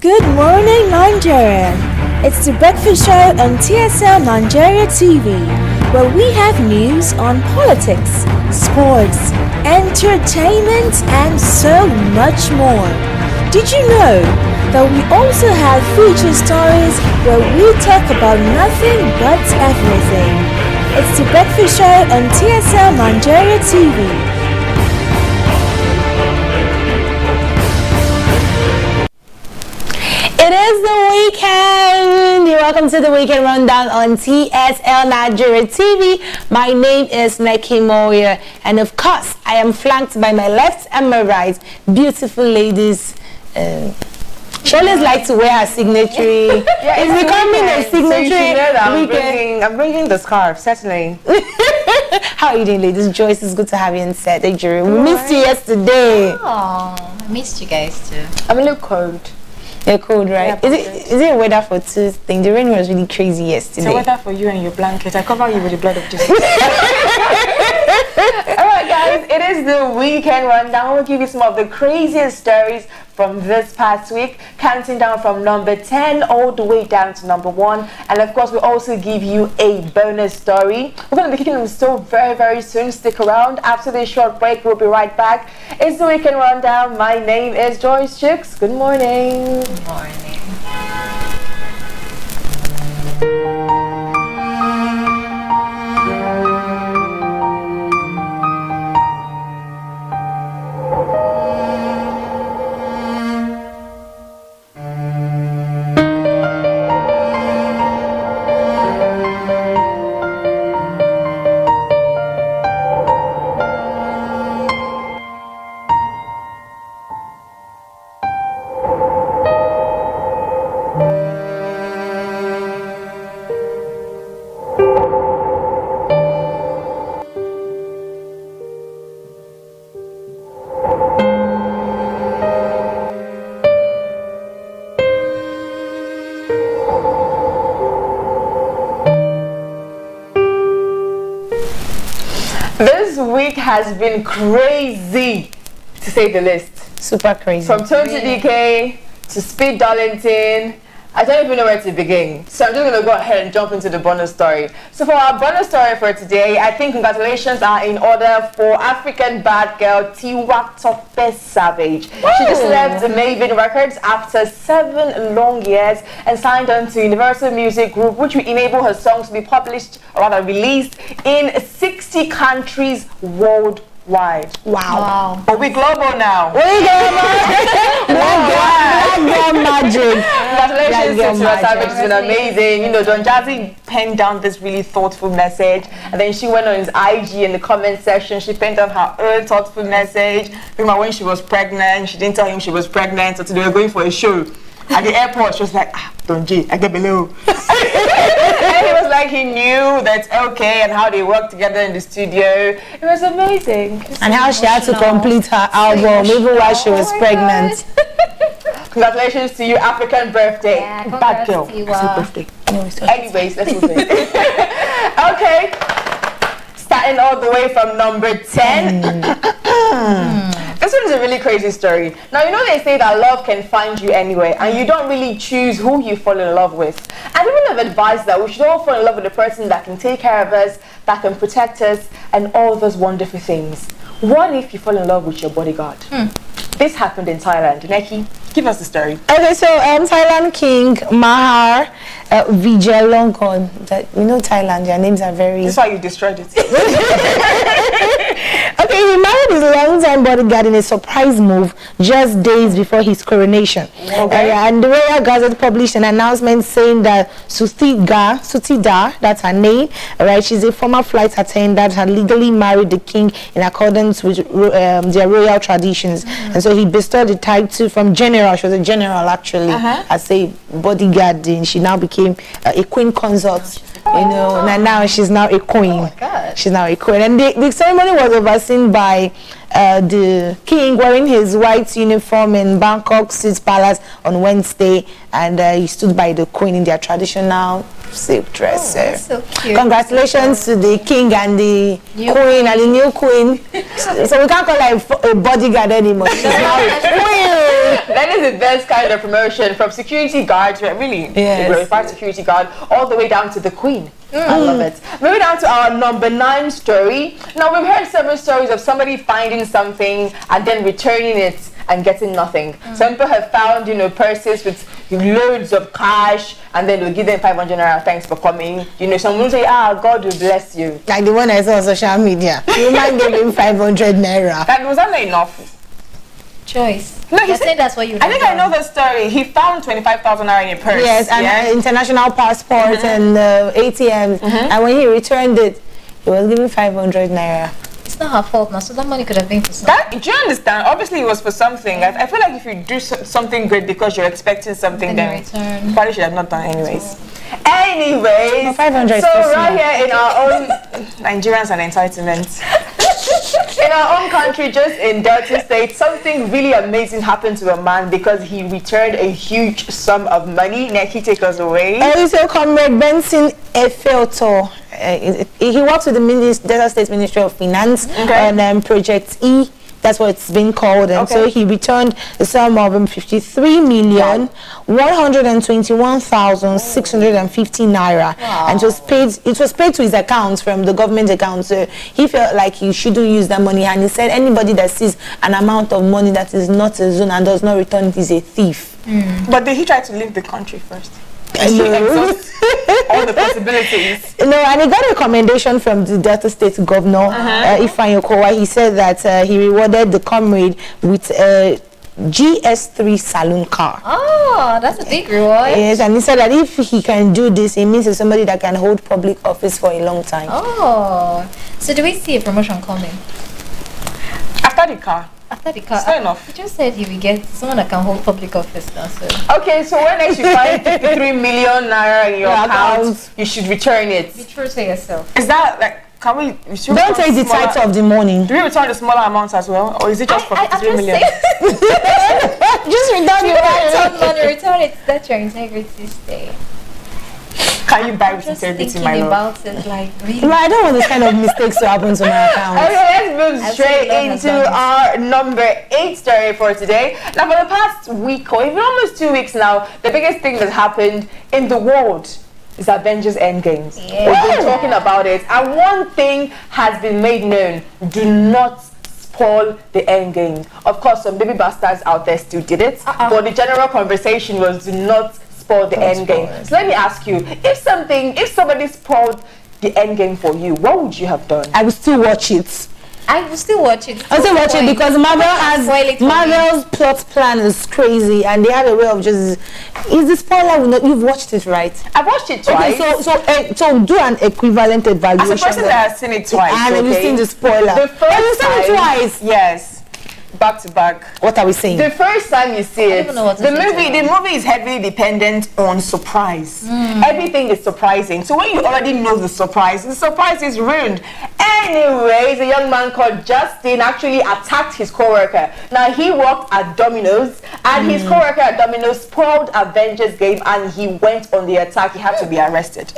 Good morning, Nigeria. It's the breakfast show on TSL Nigeria TV, where we have news on politics, sports, entertainment, and so much more. Did you know that we also have feature stories where we talk about nothing but everything? It's the breakfast show on TSL Nigeria TV. It is the weekend. Welcome to the weekend rundown on TSL Nigeria TV. My name is Neki Moya, and of course, I am flanked by my left and my right beautiful ladies. She always likes to wear her signatory. It's becoming a signatory weekend. I'm bringing the scarf, certainly. How are you doing, ladies? Joyce, it's good to have you in set. We missed you yesterday. Oh, I missed you guys too. I'm a little cold. You're cold, right? Yeah, is it a weather for two thing? The rain was really crazy yesterday. It's a weather for you and your blanket. I cover you with the blood of Jesus. Alright guys, it is the weekend rundown. We'll give you some of the craziest stories from this past week, counting down from number 10 all the way down to number 1. And of course, we'll also give you a bonus story. We're going to be kicking them still very soon. Stick around. After this short break, we'll be right back. It's the weekend rundown. My name is Joyce Chicks. Good morning. Good morning. This week has been crazy, to say the least. Super crazy. From Tone to DK to Speed Darlington, I don't even know where to begin. So I'm just going to go ahead and jump into the bonus story. So for our bonus story for today, I think congratulations are in order for African bad girl Tiwa Tope Savage. Woo! She just left Maven Records after 7 long years and signed on to Universal Music Group, which will enable her songs to be published, or rather released, in 60 countries worldwide. Wow. But we're global now. Black girl magic. Congratulations to Tiwa Savage. It's been amazing. You know, Don Jazzy penned down this really thoughtful message, and then she went on his IG in the comment section. She penned down her own thoughtful message. Remember when she was pregnant, she didn't tell him she was pregnant, so today they were going for a show. At the airport, she was like, Don G, I get below. And he was like, he knew that's okay, and how they worked together in the studio. It was amazing. And how she had to complete her album even while she was pregnant. Congratulations to you, African birthday. Yeah, bad girl. birthday. Anyways, let's move in. Okay. Starting all the way from number 10. This one is a really crazy story. Now, you know they say that love can find you anywhere, and you don't really choose who you fall in love with. And people have advised that we should all fall in love with a person that can take care of us, that can protect us, and all those wonderful things. What if you fall in love with your bodyguard? This happened in Thailand. Neki, give us the story. Okay, so Thailand King Mahar Vijayalongkorn. You know Thailand, their names are very... That's why you destroyed it. Okay, he married his longtime bodyguard in a surprise move just days before his coronation. Okay. And the Royal Gazette published an announcement saying that Sutida, that's her name, right? She's a former flight attendant, had legally married the king in accordance with their royal traditions. And so he bestowed the title from general. She was a general actually, as a bodyguard. And she now became a queen consort. You know, now she's now a queen. Oh my God. She's now a queen. And the ceremony was overseen by the king wearing his white uniform in Bangkok Suit Palace on Wednesday, and he stood by the queen in their traditional silk dress. That's so cute. Congratulations to the king and the queen and the new queen. So we can't call her a bodyguard anymore. She's now a queen. That is the best kind of promotion, from security guards, really, Yes. a glorified security guard, all the way down to the queen. I love it. Moving on to our number 9 story. Now, we've heard several stories of somebody finding something and then returning it and getting nothing. Some people have found, purses with loads of cash, and then they'll give them 500 naira, thanks for coming. Some will say, God will bless you. Like the one I saw on social media. You might give him 500 naira. Was that not enough? Choice. No, he You're said- saying that's what you I think I know the story. He found 25,000 naira in a purse. Yes, and international passport and ATMs. And when he returned it, he was given 500 naira. It's not her fault now, so that money could have been for something. Do you understand? Obviously, it was for something. I feel like if you do something great because you're expecting something, Then then in return. probably should have not done anyways. Anyways, No, 500 is so too right small. here in our own Nigerians and entitlement. In our own country, just in Delta State, something really amazing happened to a man because he returned a huge sum of money. Neki, take us away. Also, Comrade Benson Efelto, he works with the Delta State Ministry of Finance on Project E. That's what it's been called, and so he returned the sum of 53,121,650 naira, and it was paid to his account from the government account. So he felt like he shouldn't use that money, and he said anybody that sees an amount of money that is not a zone and does not return it is a thief. But did he try to leave the country first? No. Exhaust all the possibilities. No, and he got a commendation from the Delta State Governor, Ifeanyi Okowa. He said that he rewarded the comrade with a GS3 saloon car. Oh, that's a big reward. Yes, and he said that if he can do this, it means he's somebody that can hold public office for a long time. Oh, so do we see a promotion coming? After the car. After the car, Fair enough. You just said you will get someone that can hold public office now, so. Okay, so when next you find 53 million naira in your account, account. you should return it. Be true to yourself. Is that like, can we should Don't return take the smaller- tithe of the morning. Do we return the smaller amounts as well, or is it just for I'm 53 just million? saying. Just return You the return money. money, return it. Let your integrity stay. Can you buy with Just integrity, thinking my love? about it, like really. No, I don't want this kind of mistakes to happen to my account. Okay, let's move I've straight seen a lot has into done our number 8 story for today. Now, for the past week or even almost 2 weeks now, the biggest thing that happened in the world is Avengers Endgame. Yeah. We've been talking about it, and one thing has been made known: do not spoil the Endgame. Of course, some baby bastards out there still did it, but the general conversation was do not spoil the Endgame. So let me ask you: if somebody spoiled the Endgame for you, what would you have done? I will still watch it. I will still watch it. I still watch it because Spoil it for me. Marvel's plot plan is crazy, and they have a way of just. Is the spoiler? You've watched it, right? I watched it twice. Okay, so do an equivalent evaluation. As a person that has seen it twice, and have you okay? seen the spoiler? The first Have you seen it time- twice? Yes, back to back. What are we saying? The first time you see it, even know what to the say to movie is heavily dependent on surprise. Everything is surprising. So when you already know the surprise is ruined. Anyways, a young man called Justin actually attacked his co-worker. Now, he worked at Domino's, and his co-worker at Domino's spoiled Avengers game, and he went on the attack. He had to be arrested.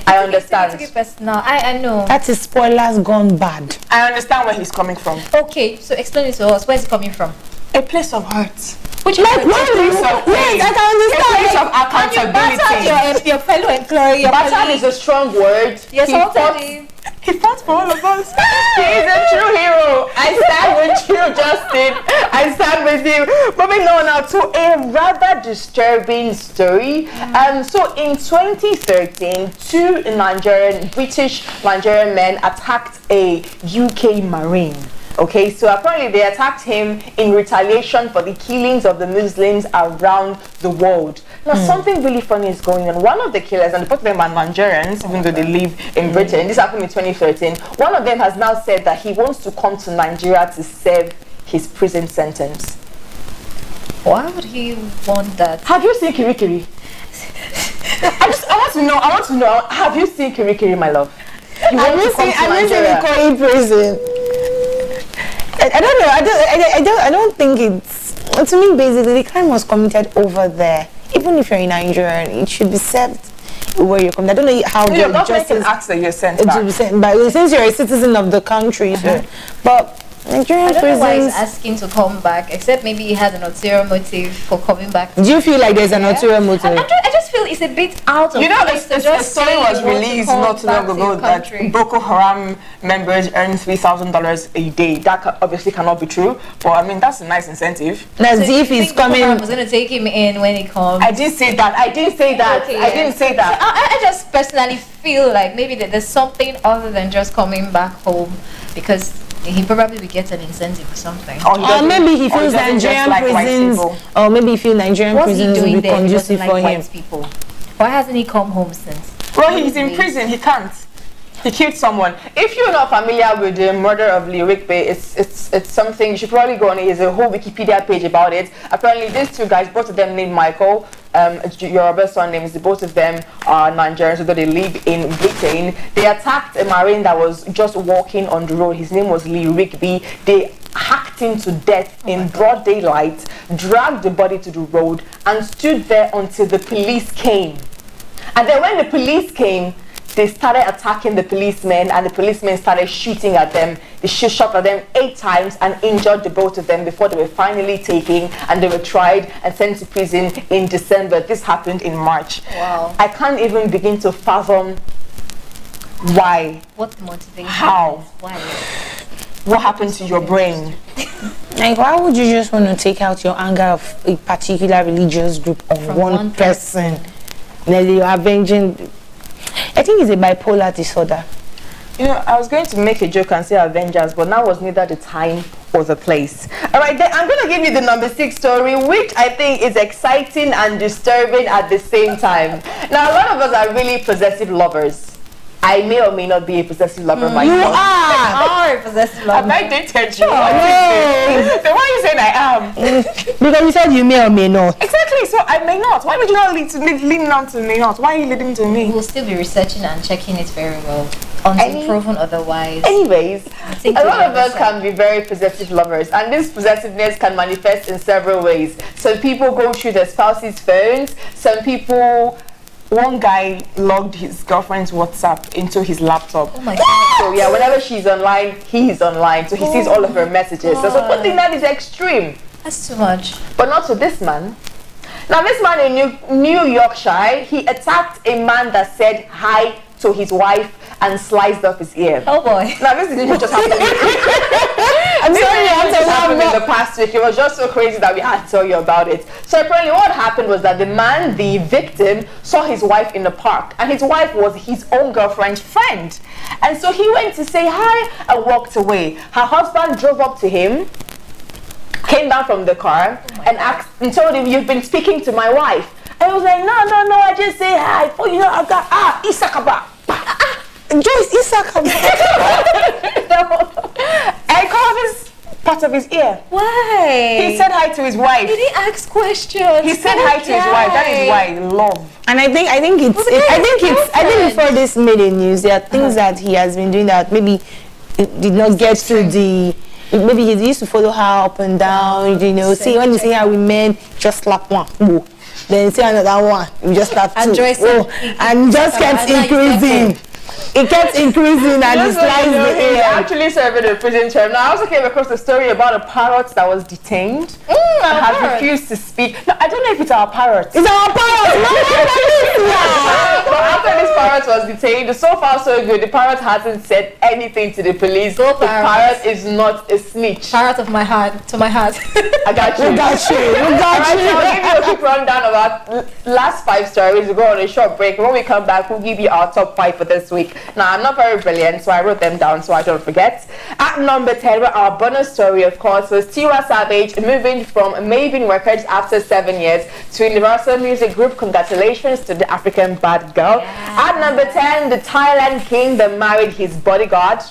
I understand. No, I know. That is spoilers gone bad. I understand where he's coming from. Okay, so explain it to us. Where is it coming from? A place of hurt. Which Like, is why place of pain. yes, I can A understand. place of and you battered accountability. your fellow employee, your Battered colleague. is a strong word. You assaulted him. He fought for all of us. He is a true hero. I stand with you, Justin. I stand with you. Moving on now to a rather disturbing story. So in 2013, two British Nigerian men attacked a UK Marine. Okay, so apparently they attacked him in retaliation for the killings of the Muslims around the world. Now, something really funny is going on. One of the killers, and both of them are Nigerians, even though they live in Britain, this happened in 2013, one of them has now said that he wants to come to Nigeria to serve his prison sentence. Why would he want that? Have you seen Kirikiri? I want to know, have you seen Kirikiri, my love? You want to come to Nigeria? Ikoyi prison. I don't know. I don't think it's. To me, basically, the crime was committed over there. Even if you're in Nigeria, it should be served where you come. I don't know how Your the government can justice ask that you're sent it back. should be sent. But since you're a citizen of the country, so, but Nigerian I don't know why he's prisons. asking to come back, except maybe he had an ulterior motive for coming back. Do you feel like there's an ulterior motive? I just feel it's a bit out of You know, place a to just story say was you want to released come not too long back to ago your that country. Boko Haram members earn $3,000 a day. That obviously cannot be true, but I mean that's a nice incentive. That's So you if he's think Boko Haram coming. was going to take him in when he comes. I didn't say that. I didn't say that. Okay, I yeah. didn't say So that. I just personally feel like maybe that there's something other than just coming back home, because he probably will get an incentive or something. Or he Or doesn't- maybe he or feels doesn't just Nigerian like white prisons. people. Or maybe he feels Nigerian What's he prisons will doing be there? He conducive doesn't for like him. white people. Why hasn't he come home since? Well, he's in prison. He can't. He killed someone. If you're not familiar with the murder of Lee Rigby, it's something you should probably go on. There's a whole Wikipedia page about it. Apparently, these two guys, both of them named Michael, Yoruba surnames, both of them are Nigerians, although they live in Britain. They attacked a Marine that was just walking on the road. His name was Lee Rigby. They hacked him to death in broad daylight, dragged the body to the road, and stood there until the police came. And then when the police came, they started attacking the policemen, and the policemen started shooting at them. They shot at them 8 times and injured the both of them before they were finally taken, and they were tried and sent to prison in December. This happened in March. Wow. I can't even begin to fathom why. What the motivation? How? is? Why? What happened to your brain? Like, why would you just want to take out your anger of a particular religious group on From one one person? Then you're avenging. I think it's a bipolar disorder. You know, I was going to make a joke and say Avengers, but now was neither the time or the place. All right, then I'm going to give you the number 6 story, which I think is exciting and disturbing at the same time. Now, a lot of us are really possessive lovers. I may or may not be a possessive lover myself. Are possessive Have love. I dated you? Then why are you saying I am? Because you said you may or may not. Exactly, so I may not. Why would you not lean on to me not? Why are you leading to me? We'll still be researching and checking it very well until proven otherwise. Anyways, think a to lot the of us other can be very possessive lovers, and this possessiveness can manifest in several ways. Some people go through their spouse's phones. Some people, one guy logged his girlfriend's WhatsApp into his laptop. Oh my god. So yeah, whenever she's online, he's online. So he sees all of her messages. So one thing that is extreme, That's too much. but not to this man. Now this man in New Yorkshire, he attacked a man that said hi to his wife and sliced off his ear. Oh boy. Now this didn't just happen. I'm sorry, it happened in the past week. It was just so crazy that we had to tell you about it. So apparently, what happened was that the man, the victim, saw his wife in the park, and his wife was his own girlfriend's friend. And so he went to say hi and walked away. Her husband drove up to him, came down from the car, and asked and told him, "You've been speaking to my wife." And he was like, "No, I just say hi. Oh, you know, I got Isakaba." Joyce Isakaba. I called this part of his ear. Why? He said hi to his wife. Did he ask questions? He said hi to his wife. That is why love. And I think before this made the news, there are things that he has been doing that maybe it did not get to the. Maybe he used to follow her up and down, you know. See, when you see how we men just slap one, whoa. Then see another one, we just slap two, And Joyce whoa. And just kept increasing. It kept increasing and he Just so sliced you know, the he's ear. actually serving a prison term. Now, I also came across a story about a parrot that was detained and has refused to speak. No, I don't know if it's our parrot. It's our power! But after this parrot was detained, so far so good. The parrot hasn't said anything to the police. Go The parrot. parrot is not a snitch. Parrot of my heart to my heart. I got you. We got you, we got Alright, so I'll you. give you a quick rundown of our last 5 stories. We'll go on a short break. When we come back, we'll give you our top 5 for this week. Now, I'm not very brilliant, so I wrote them down so I don't forget. At number 10, our bonus story, of course, was Tiwa Savage moving from Maven Records after 7 years to Universal Music Group. Congratulations to the African bad girl. Yeah. At number 10, the Thailand king that married his bodyguard.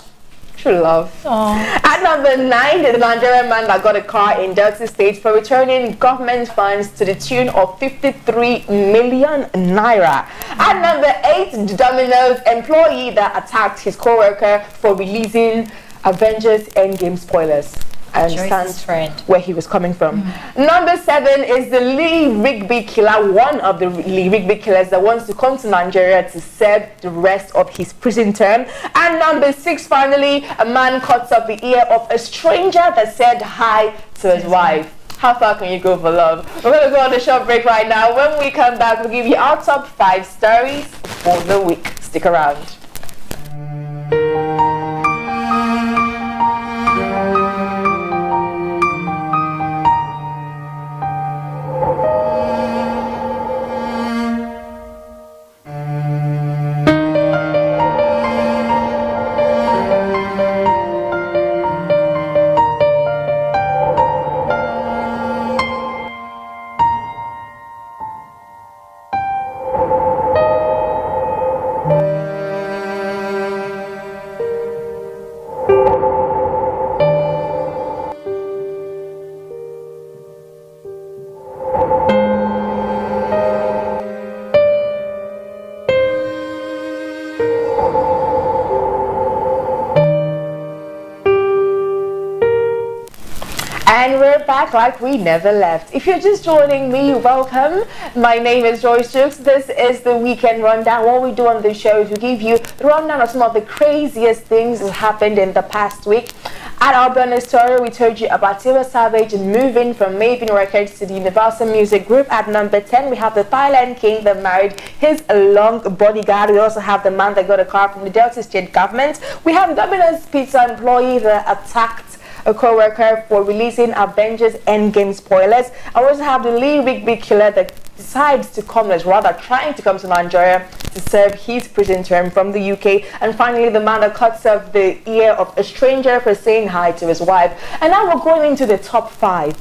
True love. At number 9, the Nigerian man that got a car in Delta State for returning government funds to the tune of 53 million naira. At number 8, the Domino's employee that attacked his co-worker for releasing Avengers Endgame spoilers. I understand Joyce's friend. where he was coming from. Number 7 is the Lee Rigby killer, one of the Lee Rigby killers that wants to come to Nigeria to serve the rest of his prison term. And number 6, finally, a man cuts off the ear of a stranger that said hi to his wife. How far can you go for love? We're going to go on a short break right now. When we come back, we'll give you our top 5 stories for the week. Stick around. And we're back like we never left. If you're just joining me, welcome. My name is Joyce Jukes. This is the Weekend Rundown. What we do on the show is we give you the rundown of some of the craziest things that happened in the past week. At our bonus story, we told you about Tiwa Savage moving from Mavin Records to the Universal Music Group. At number 10, we have the Thailand king that married his long bodyguard. We also have the man that got a car from the Delta State government. We have Domino's Pizza employee that attacked a co-worker for releasing Avengers Endgame spoilers. I also have the Lee Rigby killer that decides to come, rather trying to come to Nigeria to serve his prison term from the UK. And finally, the man that cuts off the ear of a stranger for saying hi to his wife. And now we're going into the top 5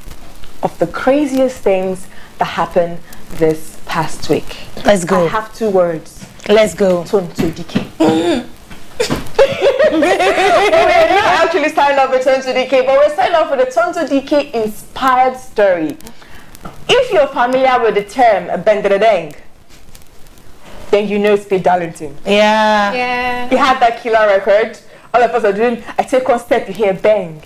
of the craziest things that happened this past week. Let's go. I have 2 words. Let's go. Tonto DK. We're not actually starting off with Tonto DK, but we're starting off with a Tonto DK inspired story. If you're familiar with the term Bendredeng, then you know Speed Darlington. Yeah. He had that killer record. All of us are doing, I take 1 step, you hear bang.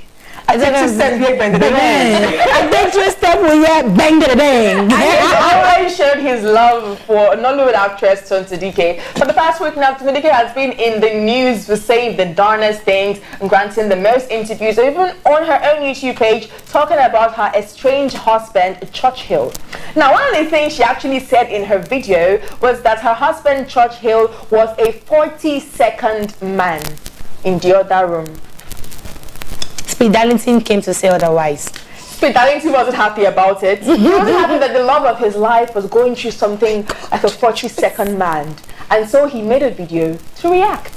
I take 2 steps, you hear bang. I take 2 steps, we hear bang da bang. I always showed his love for Nollywood actress Tonto DK. For the past week now, Tonto DK has been in the news for saying the darnest things and granting the most interviews, or even on her own YouTube page, talking about her estranged husband, Churchill. Now, one of the things she actually said in her video was that her husband, Churchill, was a 42nd man in the other room. Speed Darlington came to say otherwise. Speed Darlington wasn't happy about it. He wasn't happy that the love of his life was going through something like a 42nd man. And so he made a video to react.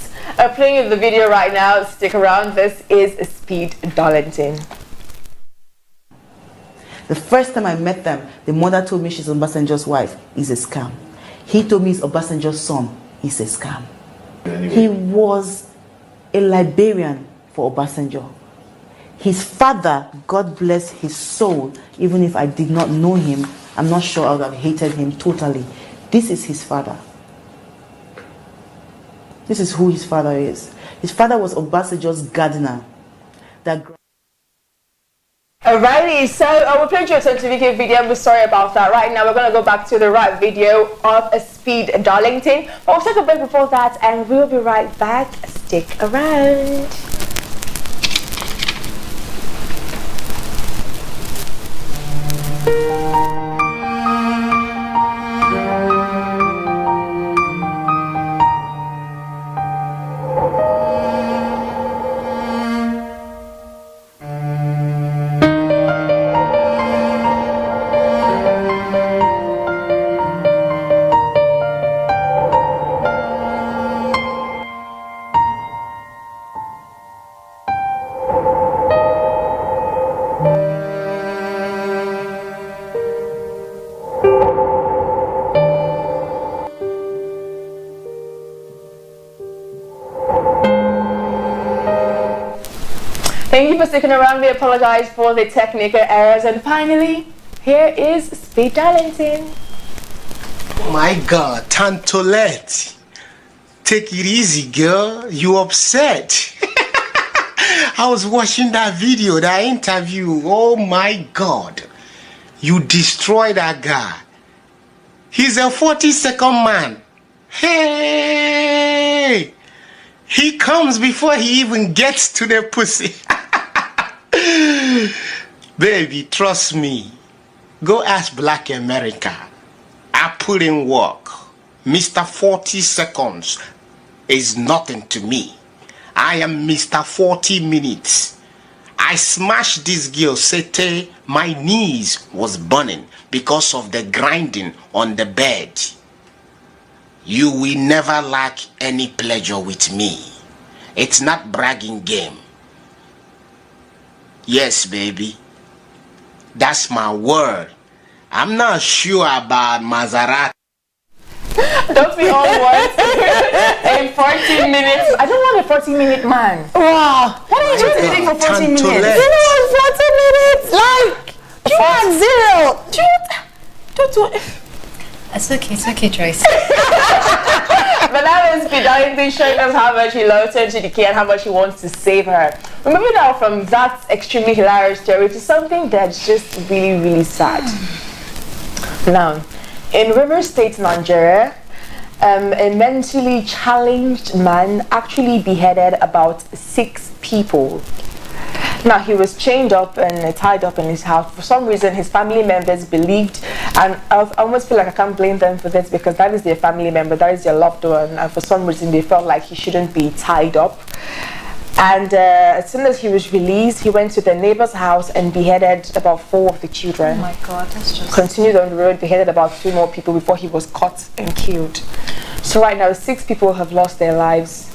Playing the video right now, stick around. This is Speed Darlington. The first time I met them, the mother told me she's Obasanjo's wife. It's a scam. He told me he's Obasanjo's son. It's a scam. He was a Liberian for Obasanjo. His father, God bless his soul, even if I did not know him, I'm not sure I would have hated him totally. This is his father. This is who his father is. His father was Obasanjo's gardener. Alrighty, so we'll play you a Tonto DK video. We're sorry about that. Right now, we're going to go back to the right video of Speed Darlington. But we'll take a break before that, and we'll be right back. Stick around. Thank you for sticking around. We apologize for the technical errors. And finally, here is Speed Darlington. Oh my God, Tantolette. Take it easy, girl. You upset. I was watching that video, that interview. Oh my God. You destroyed that guy. He's a 40-second man. Hey! He comes before he even gets to the pussy. Baby, trust me. Go ask Black America. I put in work. Mr. 40 seconds is nothing to me. I am Mr. 40 minutes. I smashed this girl, Sete. My knees was burning because of the grinding on the bed. You will never lack any pleasure with me. It's not bragging game. Yes, baby. That's my word. I'm not sure about Maserati. Don't be all words in 14 minutes. I don't want a 40-minute man. Wow. What are you just eating for 14 minutes? You know, 40 minutes, like, you had zero. Don't. It's okay, Joyce. But that was Darlington showing us how much he loves her, Chidike, and how much he wants to save her. We're moving now from that extremely hilarious story to something that's just really, really sad. Now, in Rivers State, Nigeria, a mentally challenged man actually beheaded about 6 people. Now, he was chained up and tied up in his house. For some reason, his family members believed, and I almost feel like I can't blame them for this because that is their family member, that is their loved one, and for some reason they felt like he shouldn't be tied up. And as soon as he was released, he went to the neighbor's house and beheaded about 4 of the children. Oh my God, that's just... Continued on the road, beheaded about 2 more people before he was caught and killed. So right now, 6 people have lost their lives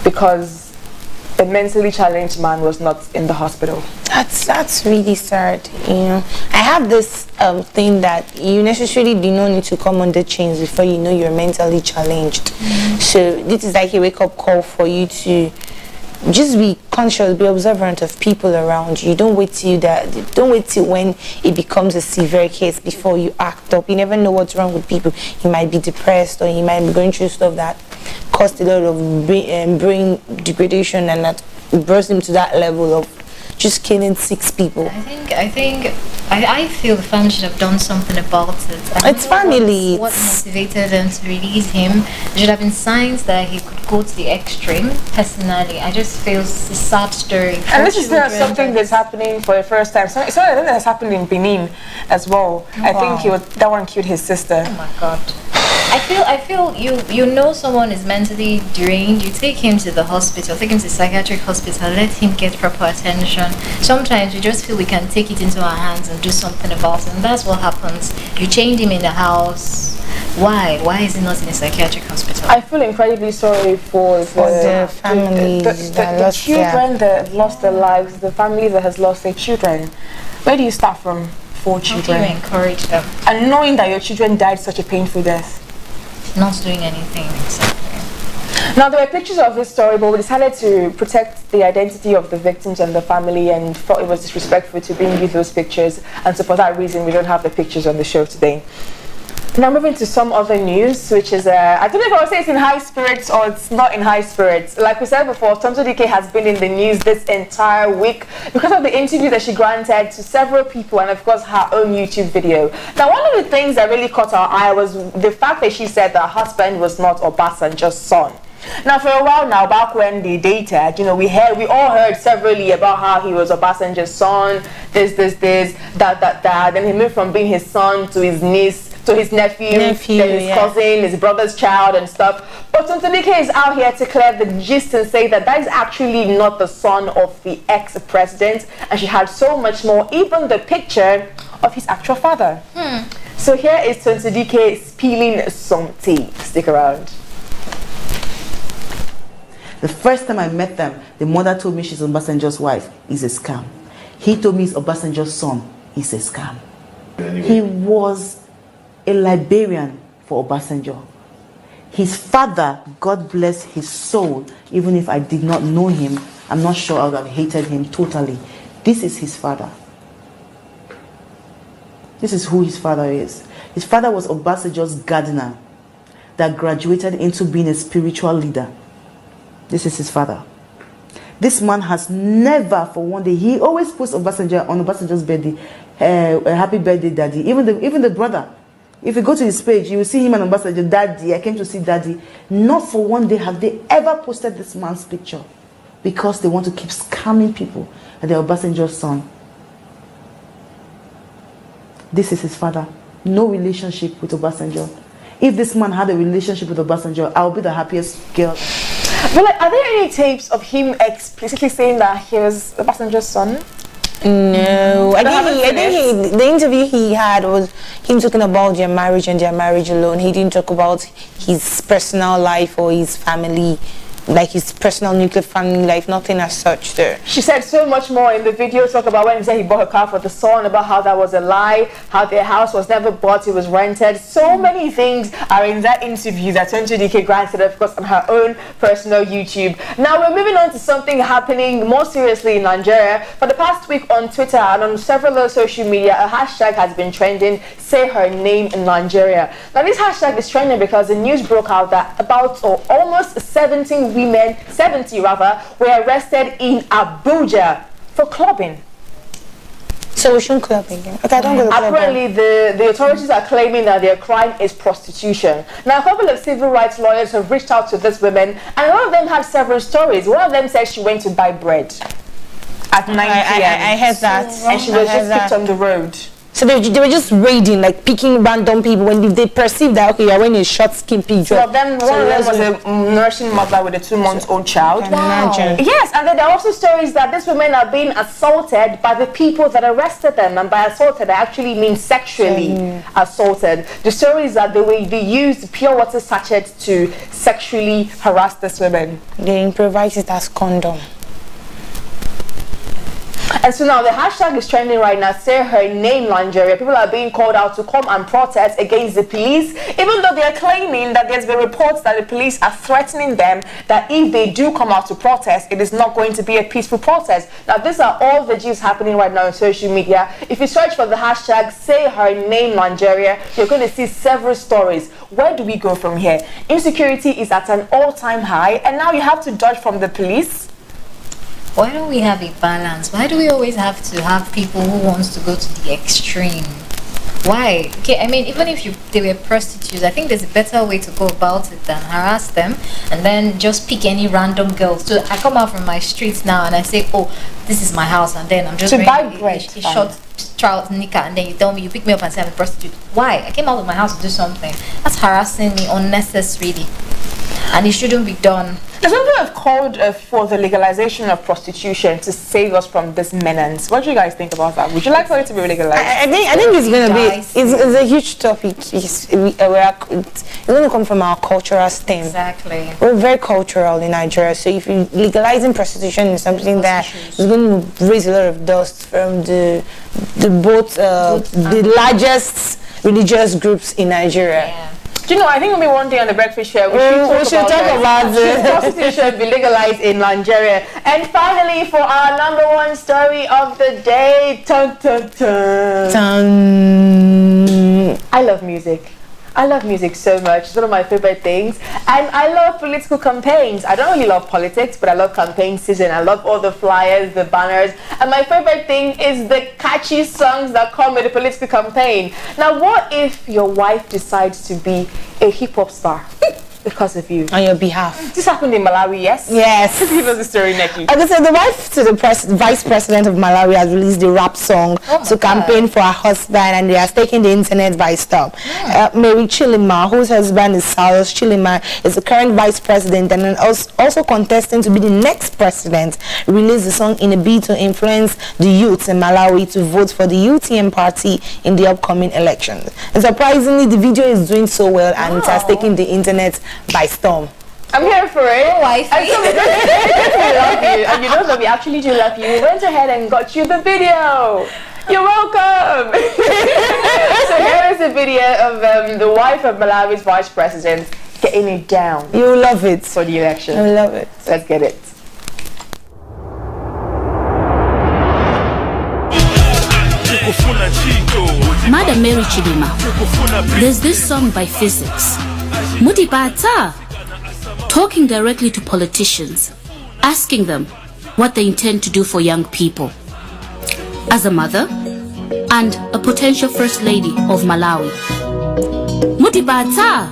because a mentally challenged man was not in the hospital. That's really sad, you know. I have this thing that you necessarily do not need to come under chains before you know you're mentally challenged. So this is like a wake-up call for you to just be conscious, be observant of people around you. Don't wait till when it becomes a severe case before you act up. You never know what's wrong with people. You might be depressed, or you might be going through stuff that caused a lot of brain degradation, and that brought him to that level of just killing 6 people. I feel the family should have done something about it. It's family. What motivated them to release him? There should have been signs that he could go to the extreme. Personally, I just feel it's a sad story. And this is not something that's happening for the first time. So I think that's happened in Benin as well. Wow. I think that one killed his sister. Oh my God. I feel you know someone is mentally drained, you take him to the hospital, take him to psychiatric hospital, let him get proper attention. Sometimes we just feel we can take it into our hands and do something about it, and that's what happens. You chained him in the house. Why is he not in a psychiatric hospital? I feel incredibly sorry for the families the children that lost their lives, the family that has lost their children. Where do you start from? 4 children. How do you encourage them? And knowing that your children died such a painful death. Not doing anything, exactly. Now, there were pictures of this story, but we decided to protect the identity of the victims and the family, and thought it was disrespectful to bring you those pictures, and so for that reason we don't have the pictures on the show today. Now moving to some other news, which is, I don't know if I would say it's in high spirits or it's not in high spirits. Like we said before, Tonto Dike has been in the news this entire week because of the interview that she granted to several people, and of course her own YouTube video. Now, one of the things that really caught our eye was the fact that she said that her husband was not Obasanjo's son. Now, for a while now, back when they dated, you know, we all heard severally about how he was Obasanjo's son, that. Then he moved from being his son to his niece, to his nephew, then his cousin, his brother's child and stuff. But Tonto Dike is out here to clear the gist and say that is actually not the son of the ex-president, and she had so much more, even the picture of his actual father. So here is Tonto Dike spilling some tea. Stick around. The first time I met them, the mother told me she's Obasanjo's wife. It's a scam. He told me he's Obasanjo's son. It's a scam. He was a librarian for Obasanjo. His father, God bless his soul, even if I did not know him, I'm not sure I would have hated him totally. This is his father. This is who his father is. His father was Obasanjo's gardener that graduated into being a spiritual leader. This is his father. This man has never for one day, he always puts Obasanjo on Obasanjo's birthday, happy birthday daddy, even the brother. If you go to his page, you will see him and Obasanjo, daddy, I came to see daddy. Not for one day have they ever posted this man's picture, because they want to keep scamming people that they're Obasanjo's son. This is his father. No relationship with Obasanjo. If this man had a relationship with Obasanjo, I would be the happiest girl. But like, are there any tapes of him explicitly saying that he was Obasanjo's son? No, I think the interview he had was him talking about their marriage and their marriage alone. He didn't talk about his personal life or his family, like his personal nuclear family life, nothing as such there. She said so much more in the video. Talk about when he said he bought a car for the son, about how that was a lie, how their house was never bought, it was rented. So many things are in that interview that 20DK granted, of course, on her own personal YouTube. Now we're moving on to something happening more seriously in Nigeria. For the past week on Twitter and on several other social media, a hashtag has been trending, say her name in Nigeria. Now this hashtag is trending because the news broke out that about almost 70 women, were arrested in Abuja for clubbing. So we shouldn't club again. Okay, I don't go to club. Apparently, the authorities are claiming that their crime is prostitution. Now, a couple of civil rights lawyers have reached out to these women, and one of them had several stories. One of them said she went to buy bread at 9 p.m. I heard that. And she was just picked on the road. So they were just raiding, like picking random people when they perceive that, okay, you're wearing a short, skimpy dress. One of them was a nursing mother with a 2-month-old child. Imagine. Yes, and then there are also stories that these women are being assaulted by the people that arrested them. And by assaulted, I actually mean sexually assaulted. The story is that they used pure water sachets to sexually harass these women. They improvise it as condom. And so now the hashtag is trending right now, say her name Nigeria. People are being called out to come and protest against the police, even though they are claiming that there's been reports that the police are threatening them that if they do come out to protest, it is not going to be a peaceful protest. Now these are all the gist happening right now on social media. If you search for the hashtag say her name Nigeria, you're going to see several stories. Where do we go from here? Insecurity is at an all-time high, and now you have to dodge from the police. Why don't we have a balance? Why do we always have to have people who wants to go to the extreme? Why? Okay, I mean, even if they were prostitutes, I think there's a better way to go about it than harass them and then just pick any random girl. So I come out from my streets now and I say, oh, this is my house, and then I'm just buy bread. A short child knicker, and then you tell me, you pick me up and say I'm a prostitute. Why? I came out of my house to do something. That's harassing me unnecessarily, and it shouldn't be done. Some people have called for the legalization of prostitution to save us from this menace. What do you guys think about that? Would you like for it to be legalized? I think it's going to be, it's a huge topic. It's going to come from our cultural stem. Exactly. We're very cultural in Nigeria, so if you legalizing prostitution is something that is going to raise a lot of dust from the largest religious groups in Nigeria. Yeah. Do you know, I think maybe one day on the breakfast show we should talk about prostitution be legalized in Nigeria. And finally, for our number one story of the day, I love music. I love music so much. It's one of my favorite things. And I love political campaigns. I don't really love politics, but I love campaign season. I love all the flyers, the banners. And my favorite thing is the catchy songs that come with a political campaign. Now, what if your wife decides to be a hip-hop star? Because of you. On your behalf. This happened in Malawi, yes? Yes. Give us the story, Neki. Okay, so the wife to the vice president of Malawi has released a rap song to campaign for her husband, and they are taking the internet by storm. Mary Chilima, whose husband is Salos Chilima, is the current vice president and also contesting to be the next president, released the song in a bid to influence the youth in Malawi to vote for the UTM party in the upcoming elections. And surprisingly, the video is doing so well, and it has taken the internet by storm. I'm here for it. Wifey. And so because we love you, and you know that we actually do love you, we went ahead and got you the video. You're welcome. So here is a video of the wife of Malawi's vice president getting it down. You love it. For the election. I love it. Let's get it. Madam Mary Chidima, there's this song by Physics, Mutipata, talking directly to politicians, asking them, what they intend to do for young people. As a mother and a potential First Lady of Malawi. Mutibata!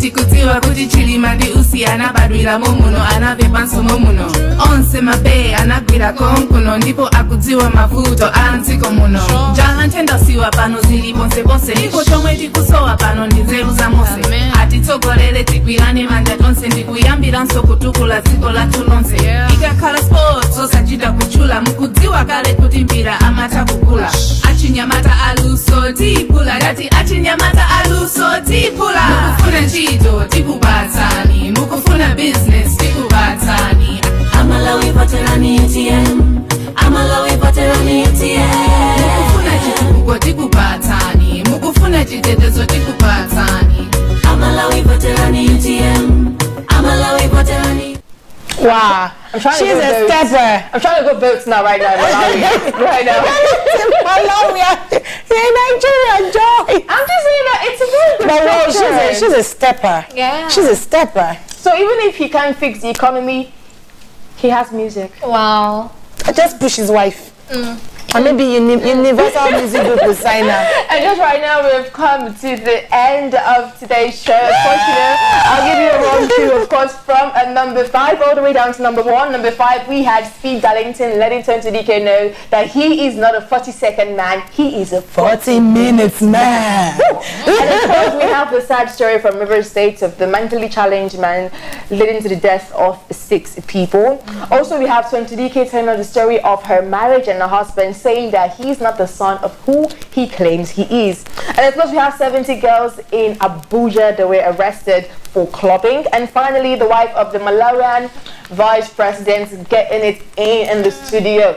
Tikutiwa kuti chilima ndi usi anabadwira momuno anavepanso momuno onse mabe anagwira konkuno ndipo akudziwa mavuto a mdziko muno njala nthendasiwa pano zili ponseponse ndipo chomwe tikusowa pano ndi nzeru za Mose atitsogolere tigwirane manja tonse ndikuyambiranso kutukula dziko lathu lonse ikakhala sports osachita kuchula mukudziwa kale kuti mpira amatha kukula achinyamata aluso tipula dati achinyamata aluso tipula mukufuna ntchito tikubatsani mukufuna business tikubatsani Amalawi Veterani ATM Amalawi Veterani ATM mukufuna chitukuko tikubatsani mukufuna chitetezo tikubatsani Amalawi Veterani ATM Amalawi Veterani. Wow, she's a stepper. I'm trying to go votes now, right now. Malawi. Right now. Malawi, you're in Nigeria, Joy. I'm just saying that it's a very good But wait, structure. she's a stepper. Yeah. She's a stepper. So even if he can't fix the economy, he has music. Wow. Just push his wife. Or maybe Universal Music Group will sign her. And just right now, we've come to the end of today's show. Of course, I'll give you a run through, of course, from number 5 all the way down to number 1. Number 5, we had Speed Darlington letting Tonto Dike know that he is not a 40-second man, he is a 40 minutes man. And of course, we have the sad story from River State of the mentally challenged man leading to the death of 6 people. Also, we have Tonto Dike telling us the story of her marriage and her husband, saying that he's not the son of who he claims he is. And of course, we have 70 girls in Abuja that were arrested for clubbing. And finally, the wife of the Malawian vice president getting it in the studio.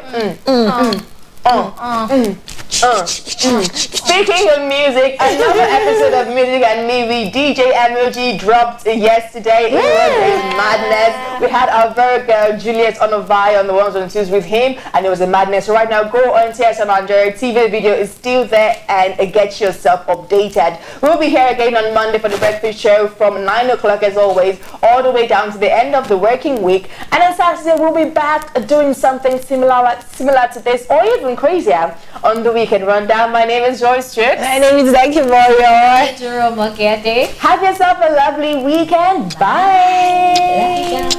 Speaking of music, another episode of Music and Me with DJ MOG dropped yesterday. It was a madness. We had our very girl Juliet Onovai on the ones and twos with him, and it was a madness. So right now, go on TSM Nigeria TV. Video is still there, and get yourself updated. We'll be here again on Monday for the breakfast show from 9 o'clock as always, all the way down to the end of the working week. And on Saturday, we'll be back doing something similar to this, or even crazier, on the weekend rundown. My name is Joyce Tricks. My name is Zaki Moyo. Jerome Magete. Have yourself a lovely weekend. Bye.